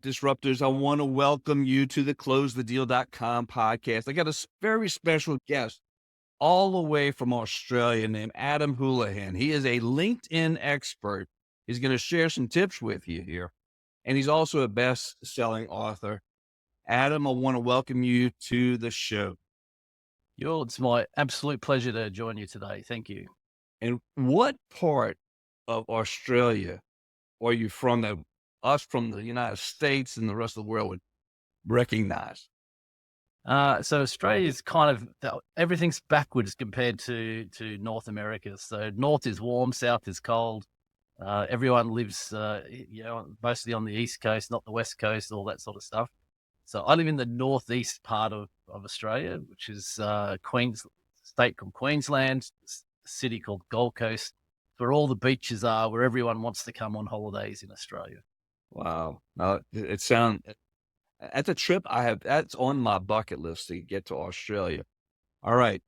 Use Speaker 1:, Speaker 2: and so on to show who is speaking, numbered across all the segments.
Speaker 1: Disruptors, I want to welcome you to the closethedeal.com podcast. I got a very special guest all the way from Australia named Adam Houlahan. He is a LinkedIn expert. He's going to share some tips with you here. And he's also a best-selling author. Adam, I want to welcome you to the show.
Speaker 2: It's my absolute pleasure to join you today. Thank you.
Speaker 1: And what part of Australia are you from that us from the United States and the rest of the world would recognize?
Speaker 2: So Australia is everything's backwards compared to North America. So north is warm, south is cold. Everyone lives, mostly on the east coast, not the west coast, all that sort of stuff. So I live in the northeast part of Australia, which is state called Queensland, city called Gold Coast, where all the beaches are, where everyone wants to come on holidays in Australia.
Speaker 1: Wow. It sounds that's a trip that's on my bucket list to get to Australia. All right.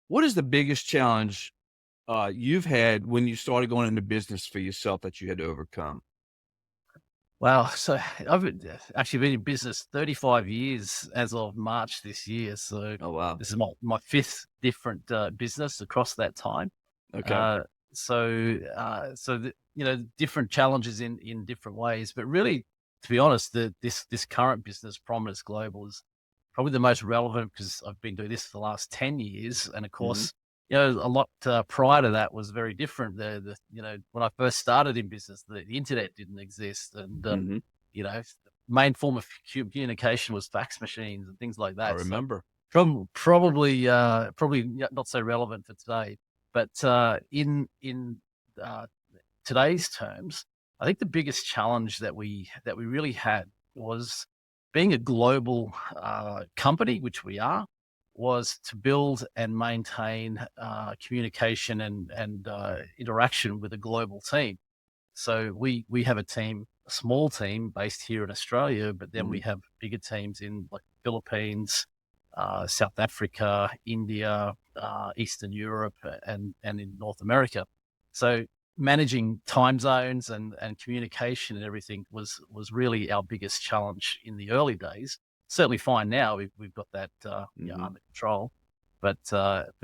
Speaker 1: What is the biggest challenge you've had when you started going into business for yourself that you had to overcome?
Speaker 2: Wow. So actually been in business 35 years as of March this year. So
Speaker 1: Oh, wow.
Speaker 2: this is my fifth different business across that time.
Speaker 1: Okay.
Speaker 2: Uh, different challenges in different ways, but really, to be honest, this current business, Prominence Global, is probably the most relevant because I've been doing this for the last 10 years. And of
Speaker 1: Hmm.
Speaker 2: course, a lot prior to that was very different. When I first started in business, the internet didn't exist. And,
Speaker 1: Hmm.
Speaker 2: the main form of communication was fax machines and things like
Speaker 1: I
Speaker 2: that. So
Speaker 1: remember.
Speaker 2: probably not so relevant for today. But in uh, today's terms, I think the biggest challenge that we really had was being a global company, which we are, was to build and maintain communication and interaction with a global team. So we have a small team based here in Australia, but then we
Speaker 1: Hmm.
Speaker 2: have bigger teams in like Philippines, South Africa, India, Eastern Europe, and in North America. So managing time zones and communication and everything was really our biggest challenge in the early days. Certainly fine now. We've got that
Speaker 1: Hmm.
Speaker 2: under control, but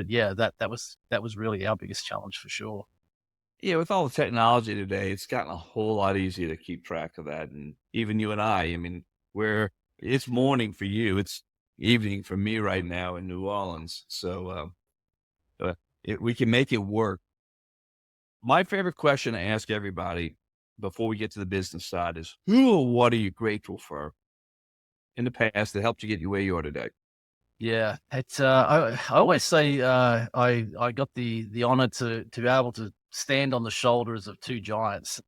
Speaker 2: yeah, that was really our biggest challenge for sure.
Speaker 1: Yeah, with all the technology today, it's gotten a whole lot easier to keep track of that. And even you and I mean, where it's morning for you, it's evening for me right now in New Orleans. So we can make it work. My favorite question to ask everybody before we get to the business side is who or what are you grateful for in the past that helped you get you where you are today?
Speaker 2: Yeah, it's I always say I got the honor to be able to stand on the shoulders of two giants,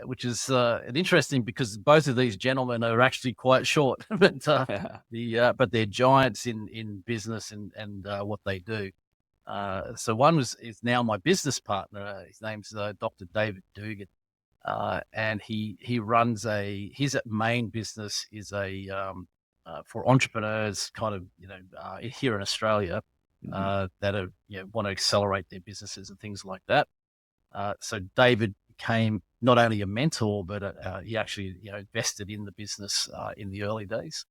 Speaker 2: which is an interesting because both of these gentlemen are actually quite short, but they're giants in business and what they do. So one is now my business partner. His name's Dr. David Dugan, and he runs his main business is for entrepreneurs, kind of here in Australia,
Speaker 1: Mhm.
Speaker 2: that are want to accelerate their businesses and things like that. So David became not only a mentor, but he actually invested in the business in the early days.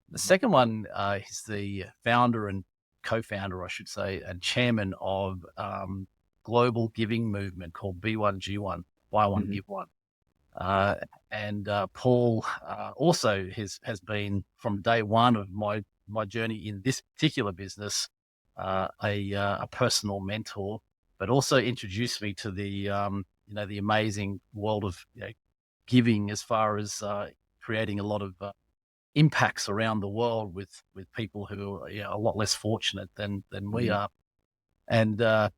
Speaker 2: The
Speaker 1: Mhm.
Speaker 2: second one is the founder and co-founder, I should say, and chairman of global giving movement called B1G1, Buy One
Speaker 1: Mhm.
Speaker 2: Give One. Uh, and Paul also has been from day one of my journey in this particular business, a personal mentor, but also introduced me to the amazing world of giving as far as creating a lot of impacts around the world with people who are a lot less fortunate than we
Speaker 1: Mhm.
Speaker 2: are. And we're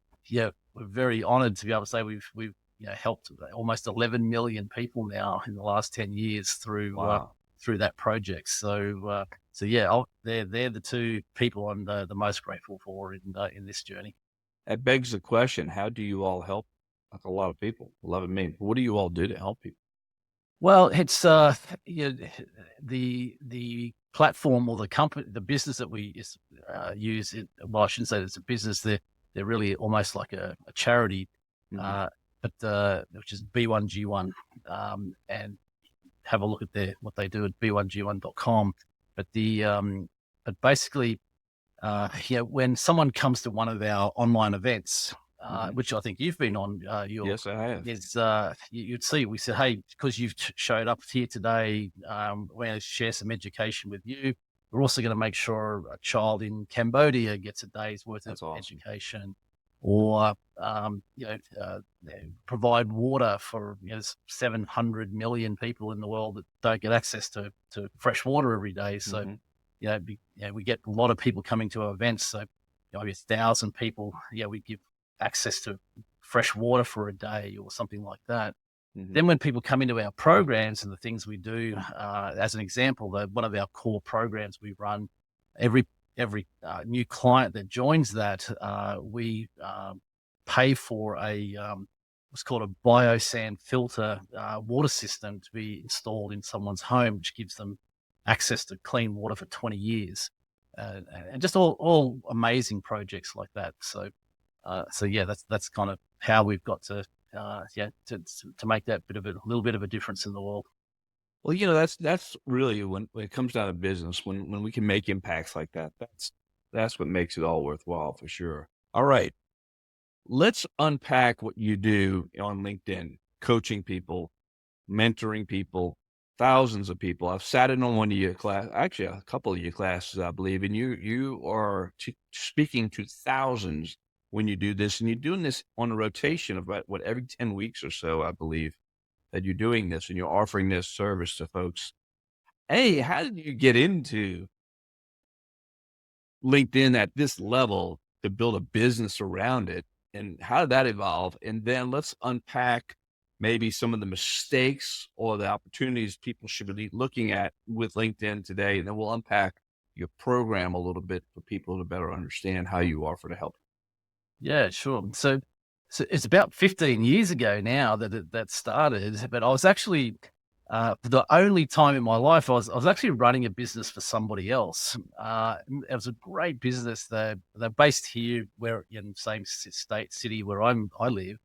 Speaker 2: very honoured to be able to say we've helped almost 11 million people now in the last 10 years
Speaker 1: Wow.
Speaker 2: through that project. So yeah, they're the two people I'm the most grateful for in this journey.
Speaker 1: That begs the question, how do you all help like a lot of people? 11 million. What do you all do to help people?
Speaker 2: Well, it's the platform or the company, the business that use. Well, I shouldn't say it's a business. They're really almost like a charity,
Speaker 1: Mhm.
Speaker 2: uh, but which is B1G1, and have a look at what they do at b1g1.com. But but basically, when someone comes to one of our online events,
Speaker 1: Hmm.
Speaker 2: which I think you've been on,
Speaker 1: Yes, I have.
Speaker 2: you'd see, we said, hey, because you've showed up here today, we're going to share some education with you. We're also going to make sure a child in Cambodia gets a day's worth of
Speaker 1: That's awesome.
Speaker 2: education, or provide water for 700 million people in the world that don't get access to fresh water every day. So
Speaker 1: Hmm.
Speaker 2: we get a lot of people coming to our events. So, maybe 1,000 people. Yeah, we give access to fresh water for a day or something like that.
Speaker 1: Hmm.
Speaker 2: Then when people come into our programs and the things we do, as an example, one of our core programs we run, every new client that joins that, we pay for what's called a biosand filter water system to be installed in someone's home, which gives them access to clean water for 20 years, and just all amazing projects like that. So yeah, that's kind of how we've got to make that little bit of a difference in the world.
Speaker 1: Well, that's really when it comes down to business, when we can make impacts like that, that's what makes it all worthwhile for sure. All right, let's unpack what you do on LinkedIn, coaching people, mentoring people, thousands of people. I've sat in on one of your class, actually a couple of your classes, I believe, and you are speaking to thousands when you do this, and you're doing this on a rotation of about what every 10 weeks or so, I believe, that you're doing this and you're offering this service to folks. Hey, how did you get into LinkedIn at this level to build a business around it? And how did that evolve? And then let's unpack maybe some of the mistakes or the opportunities people should be looking at with LinkedIn today. And then we'll unpack your program a little bit for people to better understand how you offer to help.
Speaker 2: Yeah, sure. So it's about 15 years ago now that started, but I was actually, for the only time in my life, I was actually running a business for somebody else. It was a great business. They're based here, where in the same state city where I live,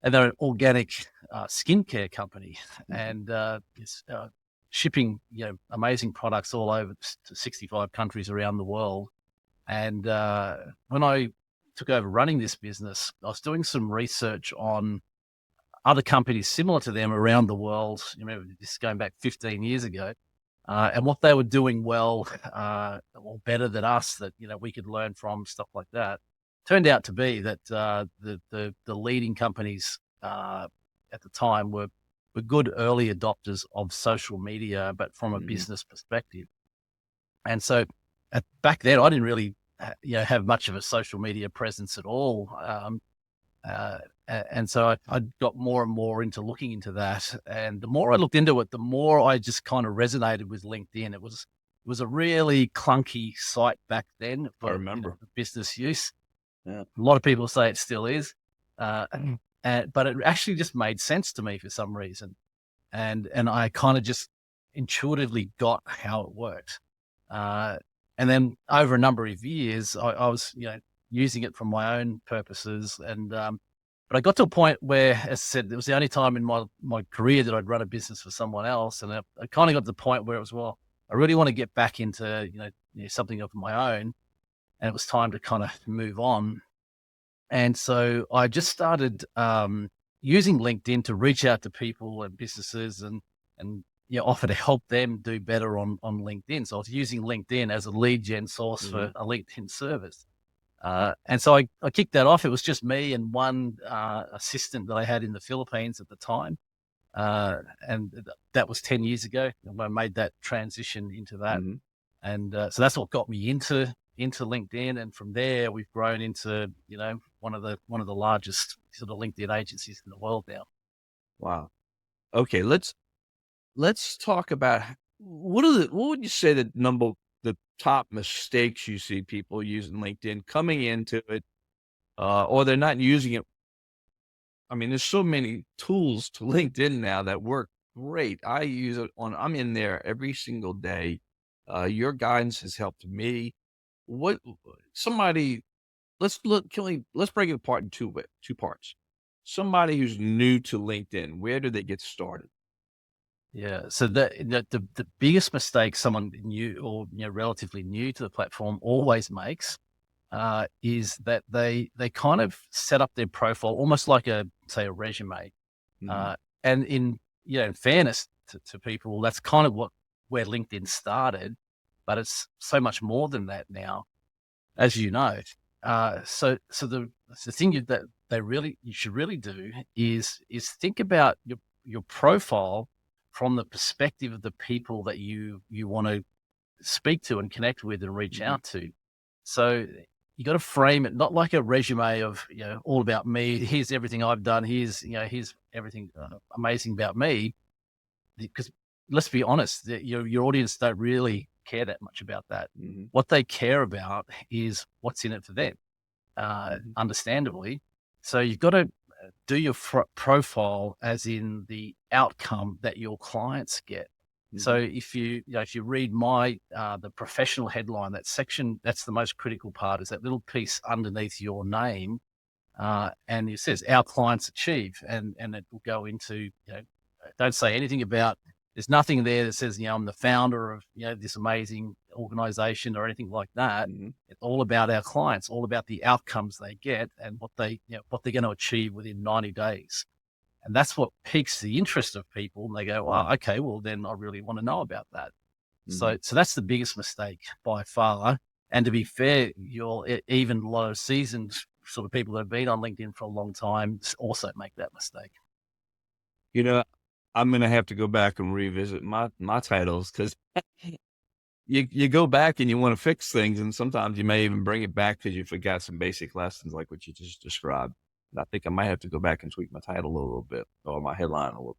Speaker 2: and they're an organic skincare company,
Speaker 1: Mhm.
Speaker 2: and it's shipping amazing products all over to 65 countries around the world. And when I took over running this business, I was doing some research on other companies similar to them around the world. You remember this is going back 15 years ago, and what they were doing well, or better than us, that we could learn from, stuff like that. Turned out to be that the leading companies at the time were good early adopters of social media, but from a
Speaker 1: Mhm.
Speaker 2: business perspective. And so back then, I didn't really have much of a social media presence at all. Uh, and so I got more and more into looking into that. And the more I looked into it, the more I just kind of resonated with LinkedIn. It was a really clunky site back then
Speaker 1: I
Speaker 2: for
Speaker 1: remember.
Speaker 2: for business use.
Speaker 1: Yeah.
Speaker 2: A lot of people say it still is, uh, but it actually just made sense to me for some reason, and I kind of just intuitively got how it worked. Uh, and then over a number of years, I was, using it for my own purposes. And but I got to a point where, as I said, it was the only time in my career that I'd run a business for someone else, and I kind of got to the point where it was, well, I really want to get back into something of my own, and it was time to kind of move on. And so I just started using LinkedIn to reach out to people and businesses, and offer to help them do better on LinkedIn. So I was using LinkedIn as a lead gen source for
Speaker 1: Mhm.
Speaker 2: a LinkedIn service. And so I kicked that off. It was just me and one assistant that I had in the Philippines at the time. That was 10 years ago. And I made that transition into that.
Speaker 1: Mhm.
Speaker 2: And so that's what got me into LinkedIn, and from there we've grown into one of the largest sort of LinkedIn agencies in the world now.
Speaker 1: Wow. Okay, let's talk about what would you say the top mistakes you see people using LinkedIn coming into it, or they're not using it. I mean, there's so many tools to LinkedIn now that work great. I use it I'm in there every single day. Your guidance has helped me. What somebody let's look let's break it apart in two parts. Somebody who's new to LinkedIn, where do they get started?
Speaker 2: Yeah. So the biggest mistake someone new or relatively new to the platform always makes is that they kind of set up their profile almost like a say a resume.
Speaker 1: Mhm,
Speaker 2: Uh, and in fairness to people, that's kind of where LinkedIn started, but it's so much more than that now, as you know. So the thing that you should really do is think about your profile from the perspective of the people that you want to speak to and connect with and reach
Speaker 1: mhm,
Speaker 2: out to. So you got to frame it not like a resume of all about me. Here's everything I've done. Here's everything amazing about me. Because let's be honest, your audience don't really care that much about that.
Speaker 1: mhm,
Speaker 2: What they care about is what's in it for them,
Speaker 1: mhm,
Speaker 2: understandably. So you've got to do your profile as in the outcome that your clients get. So
Speaker 1: mhm,
Speaker 2: if you read my the professional headline, that section, that's the most critical part, is that little piece underneath your name, and it says our clients achieve, and it will go into don't say anything about. There's nothing there that says I'm the founder of this amazing organization or anything like that.
Speaker 1: mhm,
Speaker 2: It's all about our clients, all about the outcomes they get and what they're going to achieve within 90 days. And that's what piques the interest of people. And they go, well, okay, well, then I really want to know about that.
Speaker 1: mhm.
Speaker 2: So that's the biggest mistake by far. And to be fair, even a lot of seasoned sort of people that have been on LinkedIn for a long time also make that mistake.
Speaker 1: You know, I'm gonna have to go back and revisit my titles because you go back and you wanna fix things, and sometimes you may even bring it back because you forgot some basic lessons like what you just described. And I think I might have to go back and tweak my title a little bit or my headline a little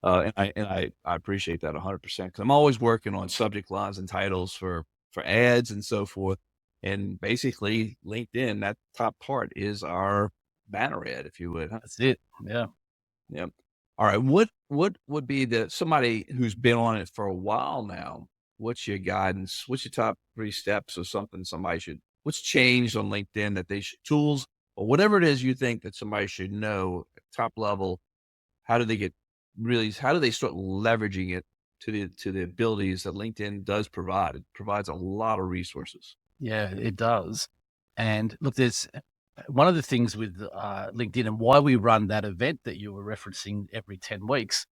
Speaker 1: bit. And I appreciate that 100% because I'm always working on subject lines and titles for ads and so forth. And basically, LinkedIn, that top part is our banner ad, if you would, huh?
Speaker 2: That's it. Yeah.
Speaker 1: Yep. All right. What would be the somebody who's been on it for a while now? What's your guidance? What's your top 3 steps or something somebody should? What's changed on LinkedIn that they should tools or whatever it is you think that somebody should know at top level? How do they get really? How do they start leveraging it to the abilities that LinkedIn does provide? It provides a lot of resources.
Speaker 2: Yeah, it does. And look, there's one of the things with LinkedIn and why we run that event that you were referencing every 10 weeks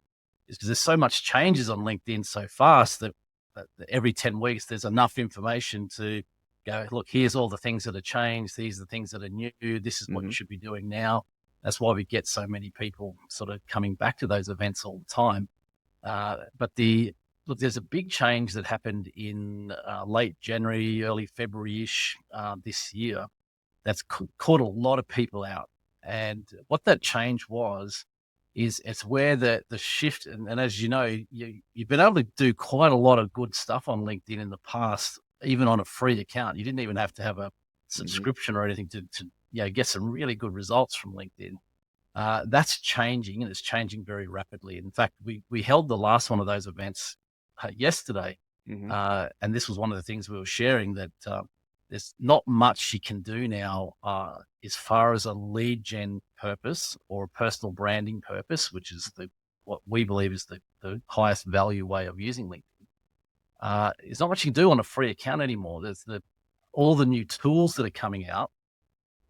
Speaker 2: is because there's so much changes on LinkedIn so fast that every 10 weeks there's enough information to go, look, here's all the things that have changed. These are the things that are new. This is what you
Speaker 1: Hmm.
Speaker 2: should be doing now. That's why we get so many people sort of coming back to those events all the time. But there's a big change that happened in late January, early February ish this year that's caught a lot of people out. And what that change was is it's where the shift, and as you know, you've been able to do quite a lot of good stuff on LinkedIn in the past, even on a free account. You didn't even have to have a
Speaker 1: Hmm.
Speaker 2: subscription or anything to get some really good results from LinkedIn. That's changing, and it's changing very rapidly. In fact, we held the last one of those events yesterday,
Speaker 1: Hmm.
Speaker 2: and this was one of the things we were sharing that there's not much you can do now as far as a lead gen purpose or a personal branding purpose, which is what we believe is the highest value way of using LinkedIn. There's not much you can do on a free account anymore. There's all the new tools that are coming out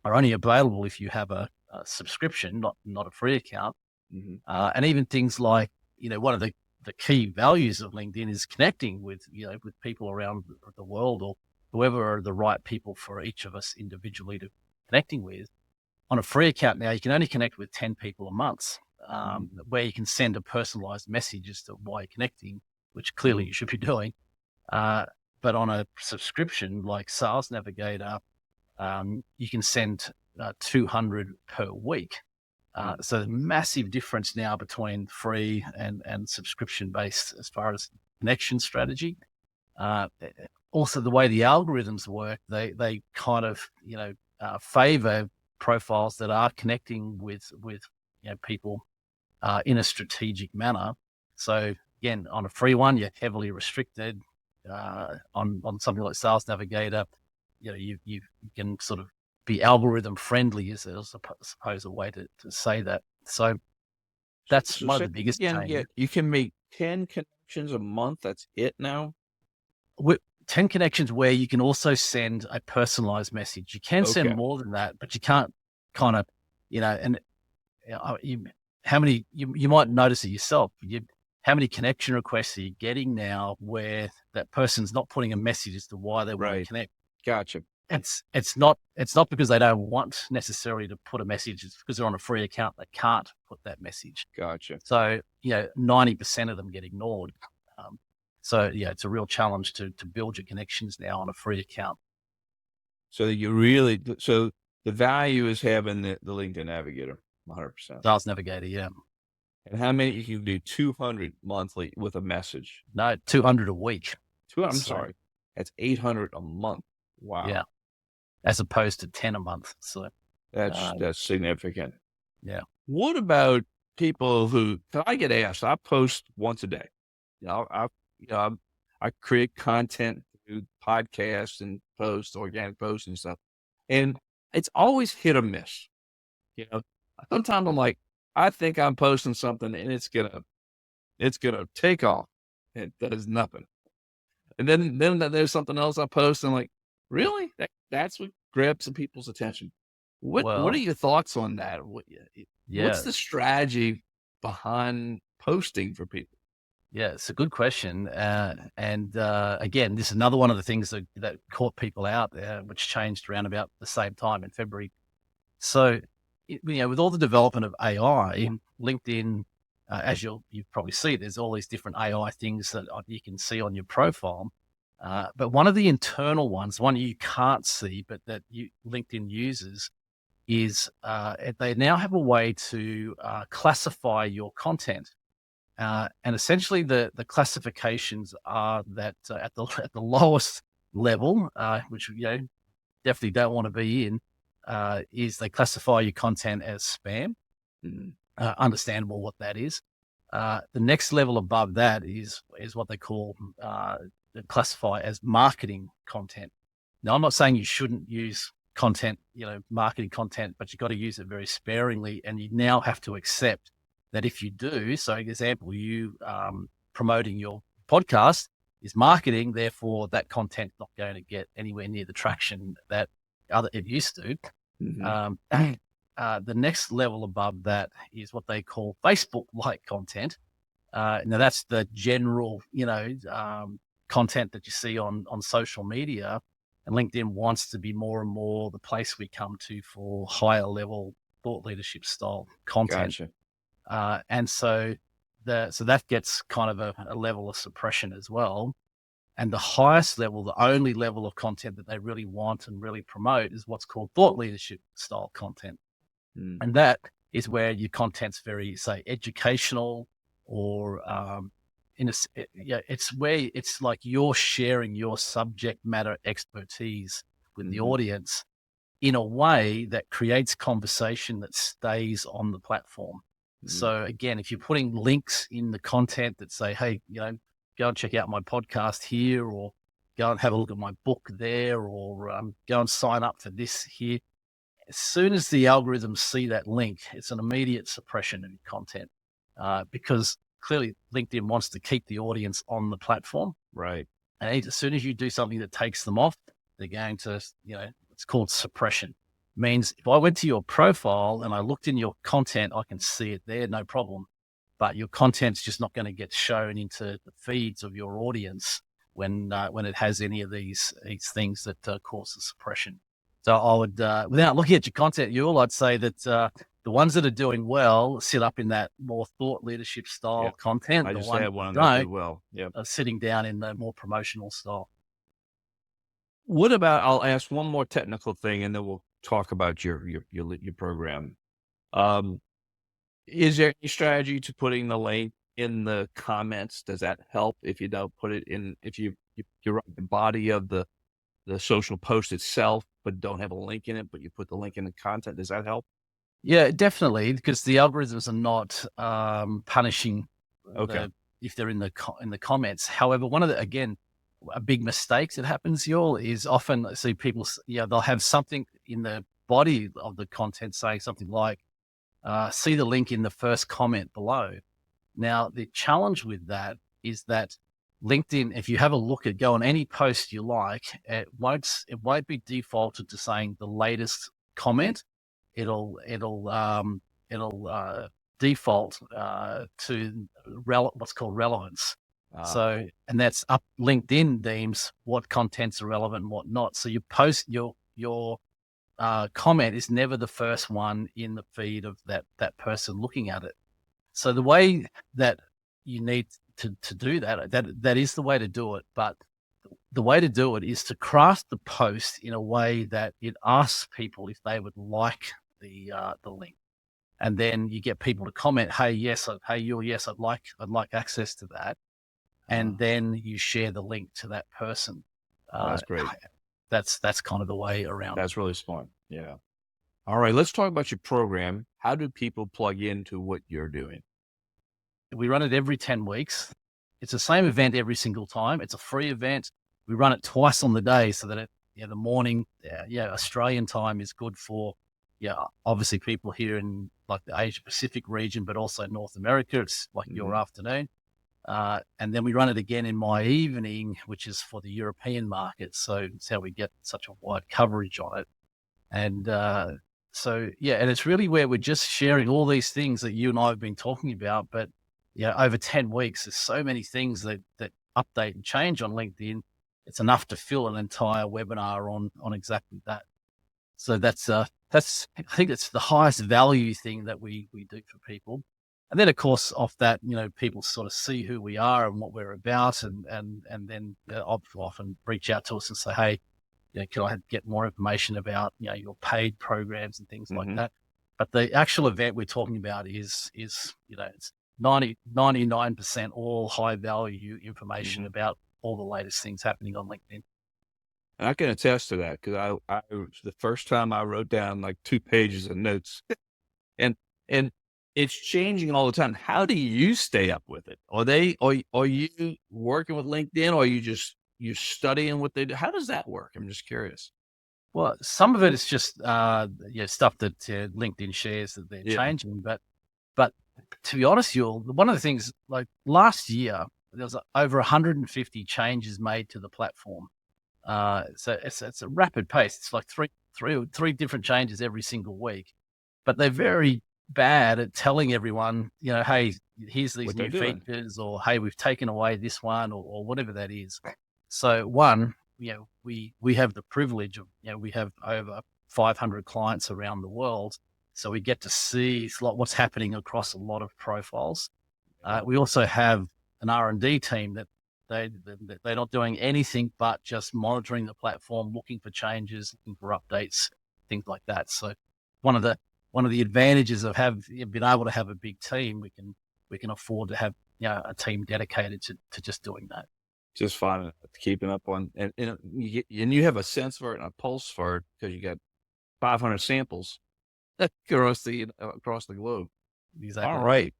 Speaker 2: are only available if you have a subscription, not a free account.
Speaker 1: Hmm.
Speaker 2: And even things like one of the key values of LinkedIn is connecting with with people around the world or whoever are the right people for each of us individually to connecting with. On a free account now, you can only connect with 10 people a month,
Speaker 1: Hmm.
Speaker 2: where you can send a personalized message as to why you're connecting, which clearly
Speaker 1: Hmm.
Speaker 2: you should be doing. Uh, but on a subscription like Sales Navigator, you can send 200 per week. So there's a massive difference now between free and subscription based as far as connection strategy. Uh, Also, the way the algorithms work, they kind of favor profiles that are connecting with people in a strategic manner. So again, on a free one, you're heavily restricted. On something like Sales Navigator, you can sort of be algorithm friendly is I suppose a way to say that. So that's
Speaker 1: So
Speaker 2: one of
Speaker 1: say
Speaker 2: the
Speaker 1: that
Speaker 2: biggest
Speaker 1: again. Yeah,
Speaker 2: changes.
Speaker 1: you can make 10 connections a month, that's it now?
Speaker 2: Wi 10 connections where you can also send a personalized message. You can send
Speaker 1: Okay,
Speaker 2: more than that, but you can't kind of, and you how many you might notice it yourself. How many connection requests are you getting now where that person's not putting a message as to why they wanna
Speaker 1: right.
Speaker 2: connect?
Speaker 1: Gotcha,
Speaker 2: It's not because they don't want necessarily to put a message, it's because they're on a free account, they can't put that message.
Speaker 1: gotcha.
Speaker 2: So, 90% of them get ignored. Um, so yeah, it's a real challenge to build your connections now on a free account.
Speaker 1: So you really so the value is having the LinkedIn Navigator, 100%.
Speaker 2: Sales Navigator, yeah.
Speaker 1: And how many you can do 200 monthly with a message?
Speaker 2: No, 200 a week.
Speaker 1: 2 I'm
Speaker 2: So
Speaker 1: sorry, that's 800 a month.
Speaker 2: yeah,
Speaker 1: Wow,
Speaker 2: as opposed to 10 a month. So uh,
Speaker 1: that's significant.
Speaker 2: yeah.
Speaker 1: What about people who 'cause I get asked, I post once a day. You know, you know, I'm, I create content through podcasts and posts, organic posts and stuff. And it's always hit or miss. You know, sometimes I'm like, I think I'm posting something and it's gonna take off. It does nothing. And then there's something else I post, and I'm like, "Really? That's what grabs some people's attention." What are
Speaker 2: Well,
Speaker 1: your thoughts on that? What's
Speaker 2: yeah,
Speaker 1: the strategy behind posting for people?
Speaker 2: yeah, it's a good question. And again, this is another one of the things that caught people out there, which changed around about the same time in February. So, with all the development of AI, LinkedIn, as you probably see, there's all these different AI things that you can see on your profile. But one of the internal ones, one you can't see, but that LinkedIn uses, is they now have a way to classify your content. And essentially, the classifications are that at the at the lowest level, which definitely don't want to be in, is they classify your content as spam.
Speaker 1: Mhm.
Speaker 2: Understandable what that is. The next level above that is what they call they classify as marketing content. Now, I'm not saying you shouldn't use content, marketing content, but you've got to use it very sparingly, and you now have to accept that if you do, so example, you promoting your podcast is marketing, therefore that content's not going to get anywhere near the traction that it used to.
Speaker 1: Mhm.
Speaker 2: Um, the next level above that is what they call Facebook-like content. Now that's the general, content that you see on social media, and LinkedIn wants to be more and more the place we come to for higher level thought leadership style content.
Speaker 1: Gotcha.
Speaker 2: And so that gets kind of a level of suppression as well. And the highest level, the only level of content that they really want and really promote is what's called thought leadership style content.
Speaker 1: Mm.
Speaker 2: And that is where your content's very, say, educational or yeah, it's where it's like you're sharing your subject matter expertise with the
Speaker 1: Mhm.
Speaker 2: audience in a way that creates conversation that stays on the platform.
Speaker 1: Mhm.
Speaker 2: So again, if you're putting links in the content that say, hey, go and check out my podcast here, or go and have a look at my book there, or go and sign up for this here. As soon as the algorithms see that link, it's an immediate suppression of your content because clearly LinkedIn wants to keep the audience on the platform.
Speaker 1: Right.
Speaker 2: And as soon as you do something that takes them off, they're going to, it's called suppression. Means if I went to your profile and I looked in your content, I can see it there, no problem. But your content's just not going to get shown into the feeds of your audience when it has any of these things that causes suppression. So I would, without looking at your content, I'd say that the ones that are doing well sit up in that more thought leadership style
Speaker 1: Yeah.
Speaker 2: content.
Speaker 1: I
Speaker 2: The
Speaker 1: just
Speaker 2: ones
Speaker 1: had one
Speaker 2: that
Speaker 1: on that did
Speaker 2: don't
Speaker 1: well. Yeah.
Speaker 2: sitting down in the more promotional style.
Speaker 1: What about I'll ask one more technical thing, and then we'll talk about your program. Um, is there any strategy to putting the link in the comments? Does that help if you don't put it in if you write the body of the social post itself, but don't have a link in it, but you put the link in the content? Does that help?
Speaker 2: Yeah, definitely, because the algorithms are not punishing
Speaker 1: Okay.
Speaker 2: the if they're in the comments. However, one of the again a big mistake that happens, y'all, is often I see people, they'll have something in the body of the content saying something like, "See the link in the first comment below." Now, the challenge with that is that LinkedIn, if you have a look at go on any post you like, it won't be defaulted to saying the latest comment. It'll default to what's called relevance.
Speaker 1: Uh,
Speaker 2: So, and that's up. LinkedIn deems what contents are relevant and what not. So, you post your comment is never the first one in the feed of that person looking at it. So the way that you need to do that is the way to do it. But the way to do it is to craft the post in a way that it asks people if they would like the link, and then you get people to comment, "Hey, yes, hey, you, yes, I'd like access to that,"
Speaker 1: uh,
Speaker 2: and then you share the link to that person.
Speaker 1: oh,
Speaker 2: Uh,
Speaker 1: that's great.
Speaker 2: that's kind of the way around it.
Speaker 1: That's really smart. Yeah. All right, let's talk about your program. How do people plug into what you're doing?
Speaker 2: We run it every 10 weeks. It's the same event every single time. It's a free event. We run it twice on the day so that the morning, Australian time is good for, obviously people here in like the Asia Pacific region, but also North America. It's like your
Speaker 1: Hmm.
Speaker 2: afternoon. And then we run it again in my evening, which is for the European market. So it's how we get such a wide coverage on it. And and it's really where we're just sharing all these things that you and I have been talking about. But over 10 weeks, there's so many things that update and change on LinkedIn. It's enough to fill an entire webinar on exactly that. So that's I think it's the highest value thing that we do for people. And then of course off that, people sort of see who we are and what we're about, and then often reach out to us and say, hey, can I get more information about, your paid programs and things like
Speaker 1: Hmm.
Speaker 2: that? But the actual event we're talking about is it's 99% all high value information
Speaker 1: Hmm.
Speaker 2: about all the latest things happening on LinkedIn.
Speaker 1: And I can attest to that because the first time I wrote down like 2 pages of notes, and and it's changing all the time. How do you stay up with it? Are you working with LinkedIn, or are you studying what they do? How does that work? I'm just curious.
Speaker 2: Well, some of it is just stuff that LinkedIn shares that they're
Speaker 1: Yeah.
Speaker 2: changing, but to be honest, you'll one of the things like last year there was over 150 changes made to the platform. So it's a rapid pace. It's like three different changes every single week, but they're very bad at telling everyone, hey, here's these
Speaker 1: What they're
Speaker 2: new
Speaker 1: doing.
Speaker 2: features, or hey, we've taken away this one, or whatever that is. So one, we have the privilege of, we have over 500 clients around the world, so we get to see what's happening across a lot of profiles.
Speaker 1: Yeah.
Speaker 2: We also have an R&D team that they're not doing anything but just monitoring the platform, looking for changes, looking for updates, things like that. So one of the one of the advantages of being able to have a big team, we can afford to have a team dedicated to just doing that.
Speaker 1: Just finding keeping up on, and you have a sense for it and a pulse for it because you got 500 samples across the globe. All
Speaker 2: Exactly.
Speaker 1: right.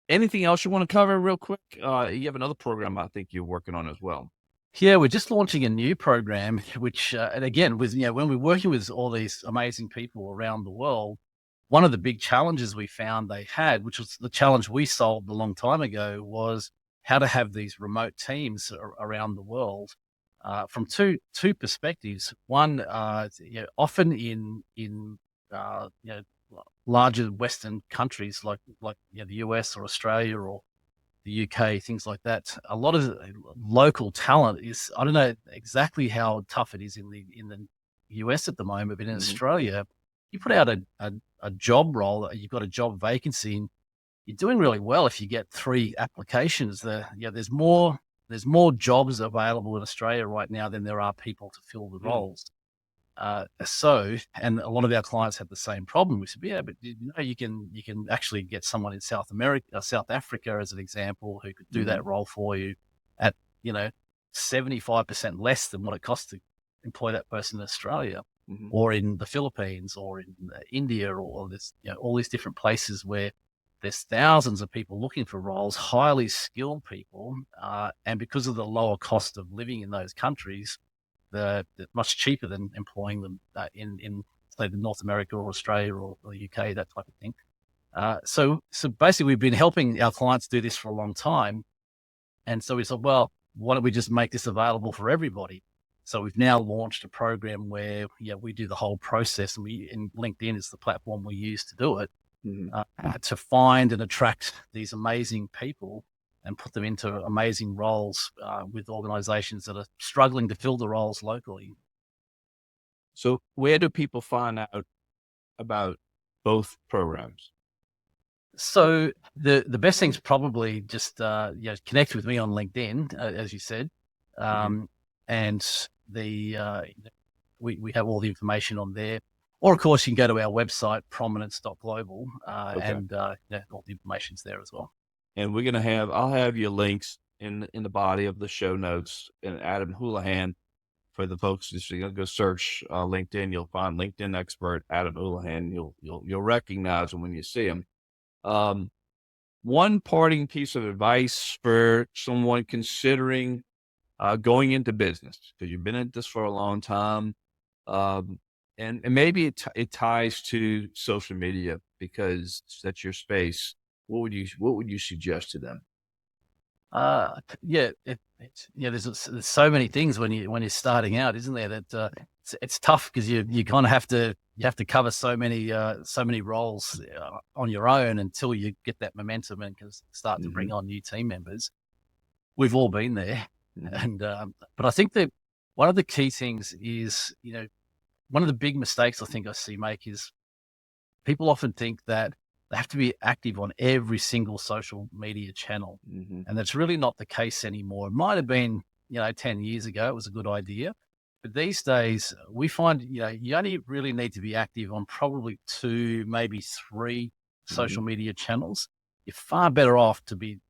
Speaker 1: Anything else you want to cover real quick? You have another program I think you're working on as well.
Speaker 2: Yeah, we're just launching a new program, which, and again, with when we're working with all these amazing people around the world, one of the big challenges we found they had, which was the challenge we solved a long time ago, was how to have these remote teams around the world, from two perspectives. One, often in larger Western countries like the US or Australia or the UK, things like that. A lot of local talent is, I don't know exactly how tough it is in the US at the moment, but in
Speaker 1: Hmm.
Speaker 2: Australia, you put out a job role, you've got a job vacancy, and you're doing really well if you get 3 applications. There's more jobs available in Australia right now than there are people to fill the
Speaker 1: Mm.
Speaker 2: roles. And a lot of our clients have the same problem. We said, yeah, but you can actually get someone in South America, South Africa, as an example, who could do
Speaker 1: Hmm.
Speaker 2: that role for you at you know 75% less than what it costs to employ that person in Australia,
Speaker 1: Hmm.
Speaker 2: or in the Philippines, or in India, or this all these different places where there's thousands of people looking for roles, highly skilled people, and because of the lower cost of living in those countries, they're much cheaper than employing them in say North America or Australia or the UK, that type of thing. So basically, we've been helping our clients do this for a long time, and so we said, well, why don't we just make this available for everybody? So we've now launched a program where we do the whole process, and LinkedIn is the platform we use to do it,
Speaker 1: Mhm.
Speaker 2: to find and attract these amazing people and put them into amazing roles with organizations that are struggling to fill the roles locally.
Speaker 1: So where do people find out about both programs?
Speaker 2: So the best thing's probably just connect with me on LinkedIn, as you said,
Speaker 1: Mhm.
Speaker 2: um, and the we have all the information on there. Or of course, you can go to our website prominence.global,
Speaker 1: Okay.
Speaker 2: and all the information's there as well.
Speaker 1: And I'll have your links in the body of the show notes, and Adam Houlahan for the folks just go search LinkedIn. You'll find LinkedIn expert Adam Houlahan. You'll recognize him when you see him. Um, One parting piece of advice for someone considering going into business, because you've been at this for a long time, um, and maybe it ties to social media because that's your space. What would you suggest to them?
Speaker 2: There's so many things when you're starting out, isn't there? That it's tough because you kind of have to cover so many roles on your own until you get that momentum and can start to
Speaker 1: Hmm.
Speaker 2: bring on new team members. We've all been there,
Speaker 1: Hmm.
Speaker 2: and but I think that one of the key things is one of the big mistakes I think I see make is people often think that they have to be active on every single social media channel.
Speaker 1: Hmm.
Speaker 2: And that's really not the case anymore. It might have been, 10 years ago, it was a good idea. But these days, we find, you only really need to be active on probably two, maybe three
Speaker 1: Hmm.
Speaker 2: social media channels. You're far better off to be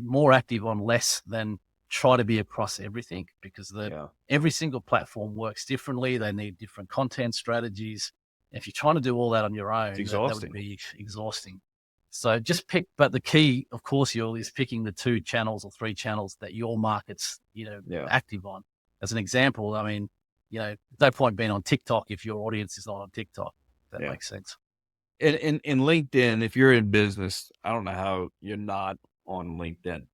Speaker 2: more active on less than try to be across everything because
Speaker 1: Yeah,
Speaker 2: every single platform works differently. They need different content strategies. If you're trying to do all that on your
Speaker 1: it's
Speaker 2: own, that would
Speaker 1: exhausting.
Speaker 2: be exhausting. So just pick, but the key, of course, Yul, is picking the two channels or three channels that your market's,
Speaker 1: Yeah.
Speaker 2: active on. As an example, I mean, no point being on TikTok if your audience is not on TikTok. If that
Speaker 1: Yeah.
Speaker 2: makes sense.
Speaker 1: In LinkedIn, if you're in business, I don't know how you're not on LinkedIn.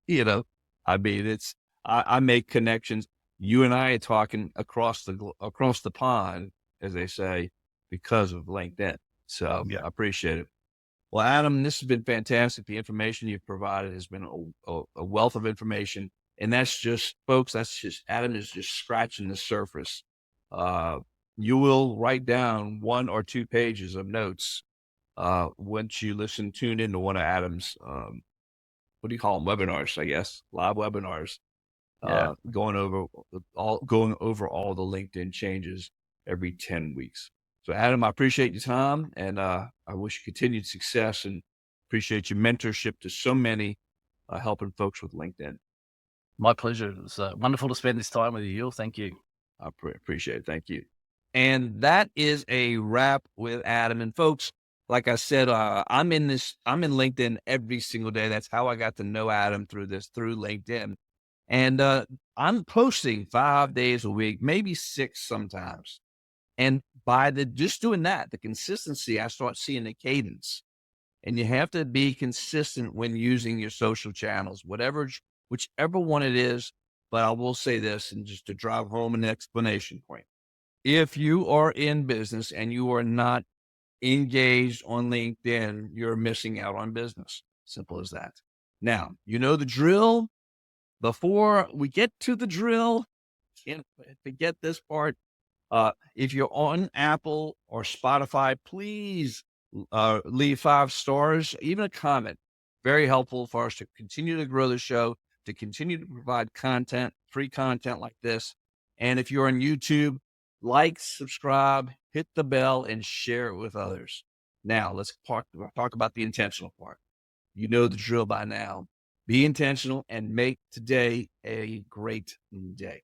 Speaker 1: You know, I mean, I make connections. You and I are talking across the pond, as they say, because of LinkedIn. So
Speaker 2: Yeah.
Speaker 1: I appreciate it. Well, Adam, this has been fantastic. The information you've provided has been a wealth of information, and that's just, folks. That's just Adam is just scratching the surface. Uh, you will write down 1 or 2 pages of notes once you tune into one of Adam's what do you call them? Webinars, I guess, live webinars,
Speaker 2: Yeah.
Speaker 1: going over all the LinkedIn changes every 10 weeks. So Adam, I appreciate your time and I wish you continued success and appreciate your mentorship to so many helping folks with LinkedIn.
Speaker 2: My pleasure. It was wonderful to spend this time with you, Yul. Thank you.
Speaker 1: Appreciate it. Thank you. And that is a wrap with Adam. And folks, like I said, I'm in LinkedIn every single day. That's how I got to know Adam through LinkedIn. And I'm posting 5 days a week, maybe six sometimes. And by just doing that, the consistency, I start seeing the cadence. And you have to be consistent when using your social channels, whichever one it is. But I will say this, and just to drive home an explanation point. If you are in business and you are not engaged on LinkedIn, you're missing out on business. Simple as that. Now, you know the drill. Before we get to the drill, can't forget this part. If you're on Apple or Spotify, please leave 5 stars, even a comment. Very helpful for us to continue to grow the show, to continue to provide content, free content like this. And if you're on YouTube, like, subscribe, hit the bell, and share it with others. Now, let's talk about the intentional part. You know the drill by now. Be intentional and make today a great day.